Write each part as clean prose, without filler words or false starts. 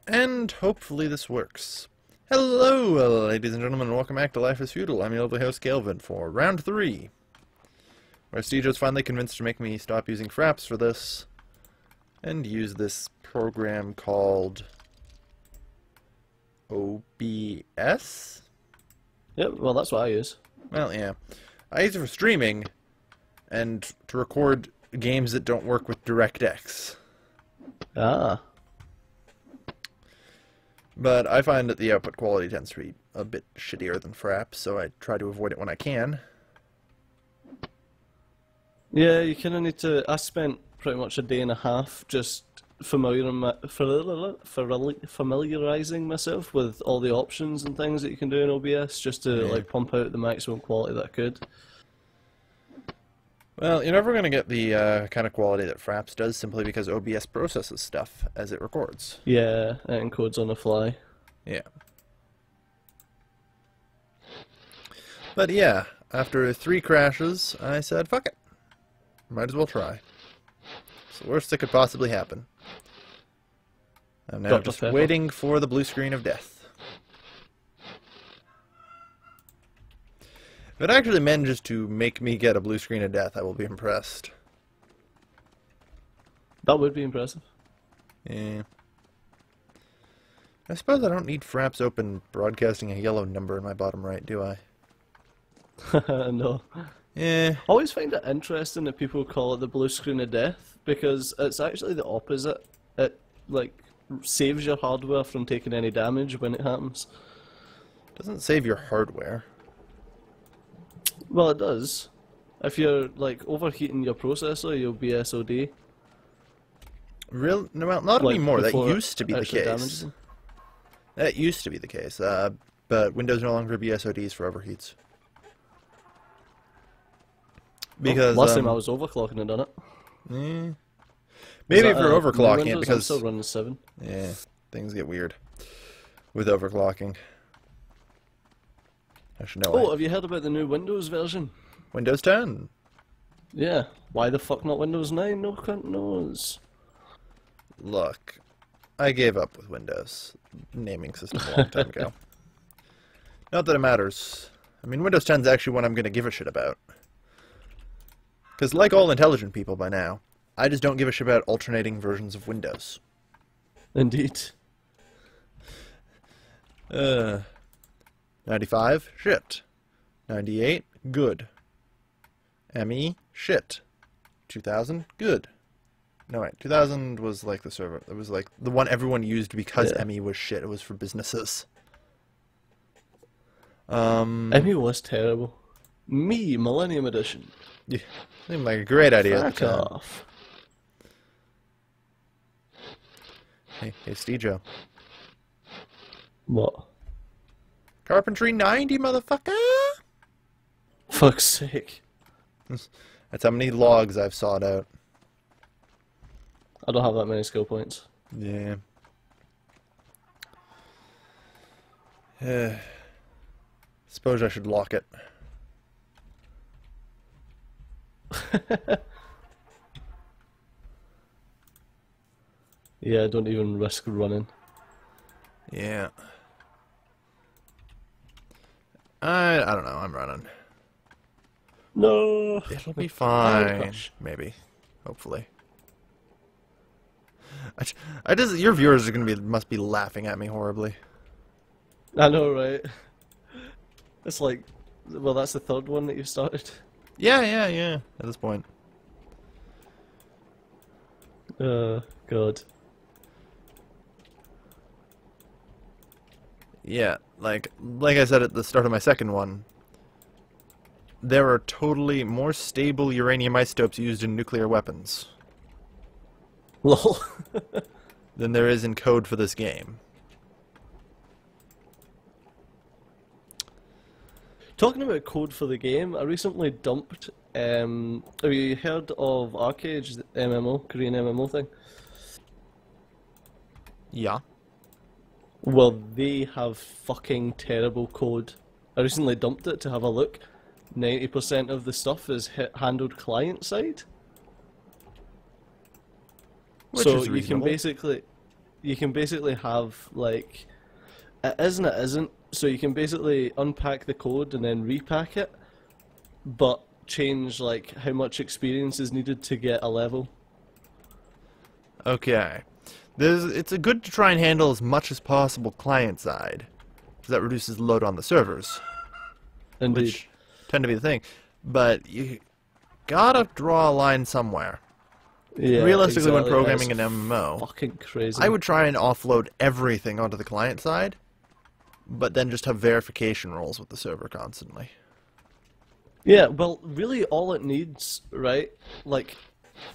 And hopefully this works. Hello, ladies and gentlemen, and welcome back to Life is Feudal. I'm your lovely host, Calvin, for round 3. Where Steve was finally convinced to make me stop using fraps for this, and use this program called OBS? Yep, well that's what I use. Well, yeah. I use it for streaming, and to record games that don't work with DirectX. Ah. But I find that the output quality tends to be a bit shittier than fraps, so I try to avoid it when I can. Yeah, you kind of need to... I spent pretty much a day and a half just familiarizing myself with all the options and things that you can do in OBS, just to like pump out the maximum quality that I could. Well, you're never going to get the kind of quality that fraps does, simply because OBS processes stuff as it records. Yeah, it encodes on the fly. Yeah. But yeah, after 3 crashes, I said, fuck it. Might as well try. It's the worst that could possibly happen. I'm now just waiting for the blue screen of death. If it actually manages to make me get a blue screen of death, I will be impressed. That would be impressive. Yeah. I suppose I don't need fraps open broadcasting a yellow number in my bottom right, do I? No. Yeah. I always find it interesting that people call it the blue screen of death, because it's actually the opposite. It, like, saves your hardware from taking any damage when it happens. Doesn't save your hardware. Well, it does. If you're, like, overheating your processor, you'll be SOD. Real? No, well, not Like, anymore. That before used to be the actually case. damages them. That used to be the case. But Windows no longer be SODs for overheats. Because last time I was overclocking it on it. Maybe if you're overclocking it, because I'm still running 7. yeah, things get weird with overclocking. I should know. Oh, have you heard about the new Windows version? Windows 10. Yeah. Why the fuck not Windows 9? No cunt knows. Look, I gave up with Windows naming system a long time ago. Not that it matters. I mean, Windows 10 is actually one I'm going to give a shit about. Because like all intelligent people by now, I just don't give a shit about alternating versions of Windows. Indeed. 95, shit. 98, good. ME, shit. 2000, good. No, wait, 2000 was like the server. It was like the one everyone used because ME was shit. It was for businesses. ME was terrible. Me, Millennium Edition. Yeah, seemed like a great idea at the Fuck time. off. Hey, Steve-Joe. What? Carpentry 90, motherfucker! Fuck's sake. That's how many logs I've sawed out. I don't have that many skill points. Yeah. Suppose I should lock it. Yeah, don't even risk running. Yeah. I don't know, I'm running. No! It'll be fine. Maybe. Hopefully. I just, your viewers are must be laughing at me horribly. I know, right? It's like, well, that's the 3rd one that you started. Yeah, at this point. God. Yeah, like I said at the start of my 2nd one, there are totally more stable uranium isotopes used in nuclear weapons Lol. than there is in code for this game. Talking about code for the game, I recently dumped, have you heard of Arcade's MMO, Korean MMO thing? Yeah. Well, they have fucking terrible code. I recently dumped it to have a look. 90% of the stuff is handled client side. Which so is you can reasonable. basically, you can basically have like it is and it isn't. So you can basically unpack the code and then repack it, but change like how much experience is needed to get a level. Okay. It's a good to try and handle as much as possible client side, because that reduces the load on the servers, Indeed. which tend to be the thing. But you gotta draw a line somewhere. Yeah, Realistically, when exactly. programming It's an MMO, fucking crazy. I would try and offload everything onto the client side, but then just have verification roles with the server constantly. Yeah, well, really, all it needs, right? Like,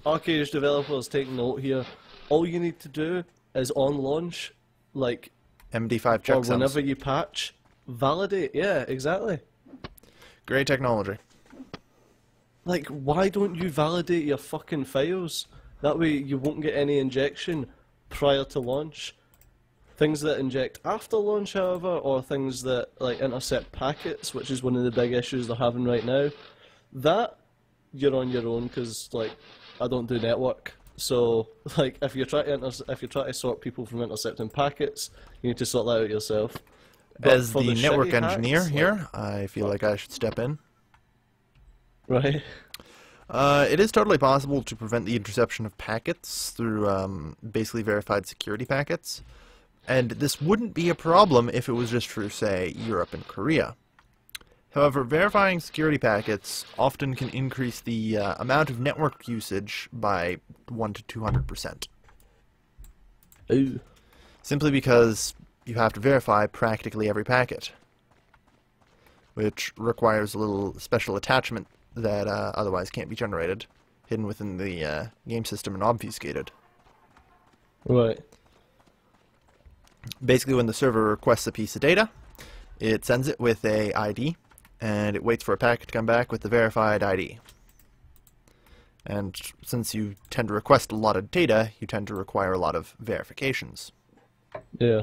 Arcade developers take note here. All you need to do is on launch, like, MD5 or checksums. whenever you patch, validate. Yeah, exactly. Great technology. Like, why don't you validate your fucking files? That way you won't get any injection prior to launch. Things that inject after launch, however, or things that like intercept packets, which is one of the big issues they're having right now, that you're on your own because like I don't do network. So like if you're trying to sort people from intercepting packets, you need to sort that out yourself. But As for the network shitty engineer hacks, here, I feel like I should step in. right? It is totally possible to prevent the interception of packets through basically verified security packets. And this wouldn't be a problem if it was just for, say, Europe and Korea. However, verifying security packets often can increase the amount of network usage by 1 to 200%. Ooh. Simply because you have to verify practically every packet, which requires a little special attachment that otherwise can't be generated, hidden within the game system and obfuscated. Right. Basically, when the server requests a piece of data, it sends it with a ID, and it waits for a packet to come back with the verified ID. And since you tend to request a lot of data, you tend to require a lot of verifications. Yeah.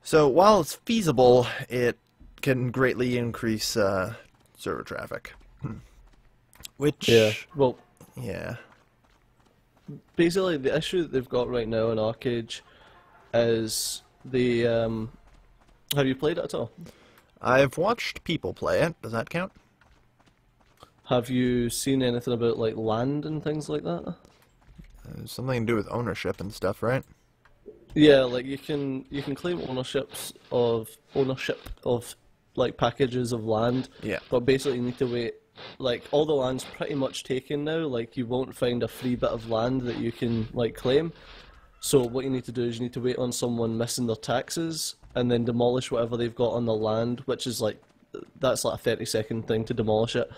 So while it's feasible, it can greatly increase server traffic. Which, Yeah. Well, yeah. basically the issue that they've got right now in Arcade is the have you played it at all? I've watched people play it. Does that count? Have you seen anything about like land and things like that? Something to do with ownership and stuff, right? Yeah, like you can claim ownership of like packages of land. Yeah. But basically you need to wait. Like all the land's pretty much taken now. Like you won't find a free bit of land that you can like claim. So what you need to do is you need to wait on someone missing their taxes and then demolish whatever they've got on the land, which is like that's like a 30-second thing to demolish it.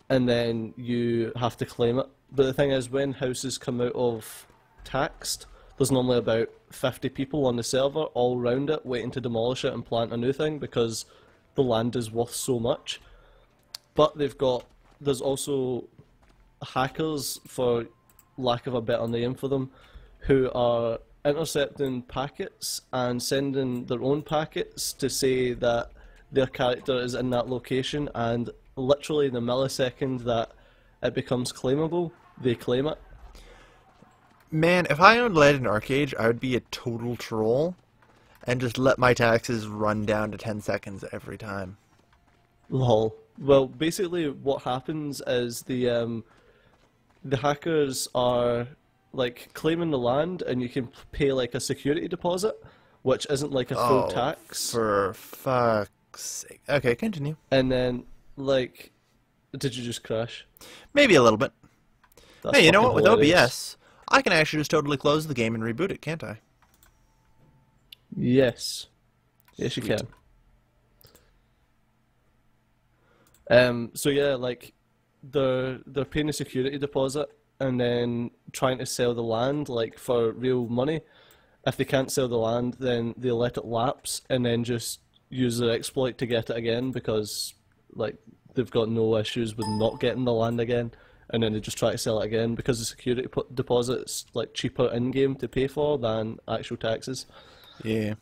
And then you have to claim it. But the thing is, when houses come out of taxed, there's normally about 50 people on the server all round it waiting to demolish it and plant a new thing because the land is worth so much. But there's also hackers, for lack of a better name for them, who are intercepting packets and sending their own packets to say that their character is in that location, and literally the millisecond that it becomes claimable, they claim it. Man, if I owned Legend Arcade, I would be a total troll and just let my taxes run down to 10 seconds every time. Lol. Well, basically what happens is the hackers are like claiming the land, and you can pay like a security deposit, which isn't like a full tax. For fuck's sake. Okay, continue. And then like, did you just crash? Maybe a little bit. That's Hey, you know fucking what? With hilarious. OBS, I can actually just totally close the game and reboot it, can't I? Yes. Yes, you Sweet. can. So yeah, like they're paying a security deposit and then trying to sell the land like for real money. If they can't sell the land, then they let it lapse and then just use their exploit to get it again because like they've got no issues with not getting the land again, and then they just try to sell it again because the security deposit's like cheaper in game to pay for than actual taxes. Yeah.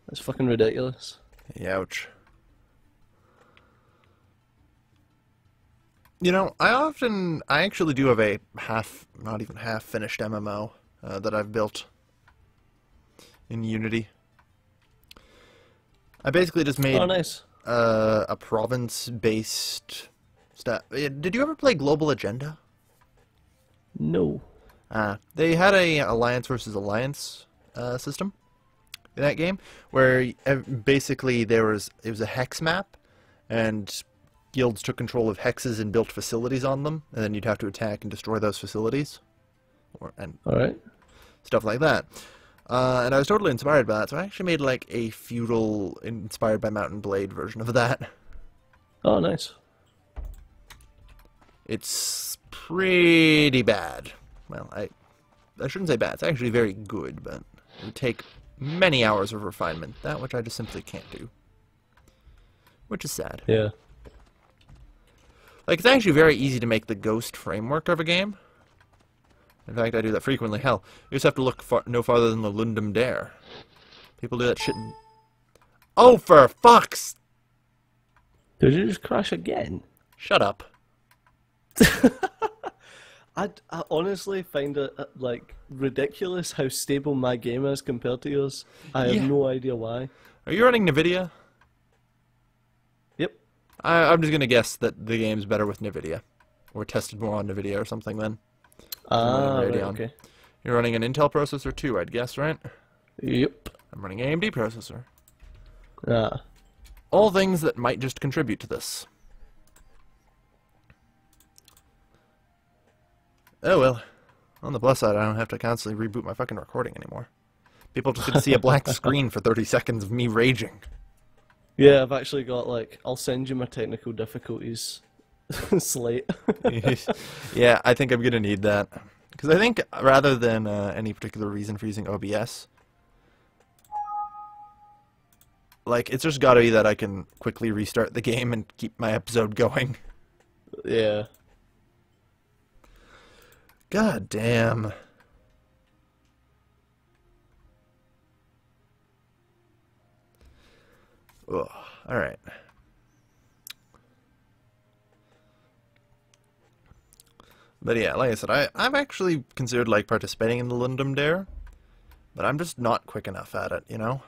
It's fucking ridiculous. Ouch. You know, I actually do have a not even half finished MMO. that I've built in Unity. I basically just made Oh, nice. a province-based stuff. Did you ever play Global Agenda? No. They had a alliance versus alliance system in that game, where basically it was a hex map, and guilds took control of hexes and built facilities on them, and then you'd have to attack and destroy those facilities, and All right. stuff like that. And I was totally inspired by that, so I actually made like a feudal inspired by Mountain Blade version of that. Oh, nice. It's pretty bad. Well, I shouldn't say bad. It's actually very good, but it would take many hours of refinement, that which I just simply can't do. Which is sad. Yeah. Like, it's actually very easy to make the ghost framework of a game. In fact, I do that frequently. Hell, you just have to look no farther than the Lundum Dare. People do that shit. Oh, for fuck's... Did you just crash again? Shut up. I honestly find it like ridiculous how stable my game is compared to yours. I have no idea why. Are you running NVIDIA? Yep. I'm just gonna guess that the game's better with NVIDIA. Or tested more on NVIDIA or something then. Right, okay. You're running an Intel processor too, I'd guess, right? Yep. I'm running an AMD processor. Ah. All things that might just contribute to this. Oh well. On the plus side, I don't have to constantly reboot my fucking recording anymore. People just get to see a black screen for 30 seconds of me raging. Yeah, I've actually got like, I'll send you my technical difficulties slate. Yeah, I think I'm gonna need that. Because I think rather than any particular reason for using OBS, like, it's just gotta be that I can quickly restart the game and keep my episode going. Yeah. God damn. Ugh, alright. But yeah, like I said, I've actually considered like participating in the Lundum Dare, but I'm just not quick enough at it, you know?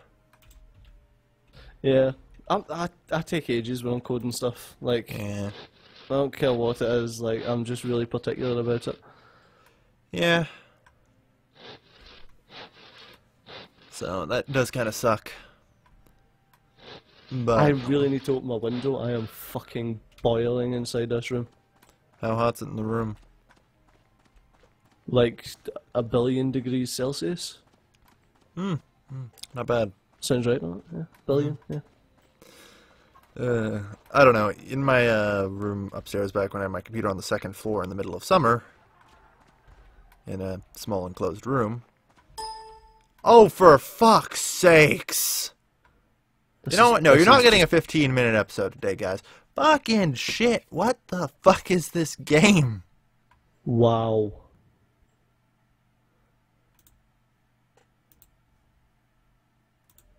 Yeah. I take ages when I'm coding stuff. Like, Yeah. I don't care what it is, like, I'm just really particular about it. Yeah. So that does kind of suck. But I really need to open my window. I am fucking boiling inside this room. how hot's it in the room? Like, 1 billion degrees Celsius? Not bad. Sounds right, no? Yeah, billion, yeah. I don't know. In my room upstairs, back when I had my computer on the second floor in the middle of summer, in a small enclosed room. Oh, for fuck's sakes! You know what? No, you're not getting a 15-minute episode today, guys. Fucking shit! What the fuck is this game? Wow.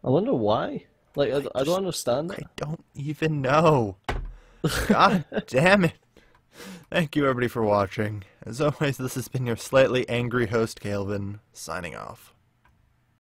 I wonder why. Like, I don't understand it. I don't even know. God damn it. Thank you, everybody, for watching. As always, this has been your slightly angry host, Calvin, signing off.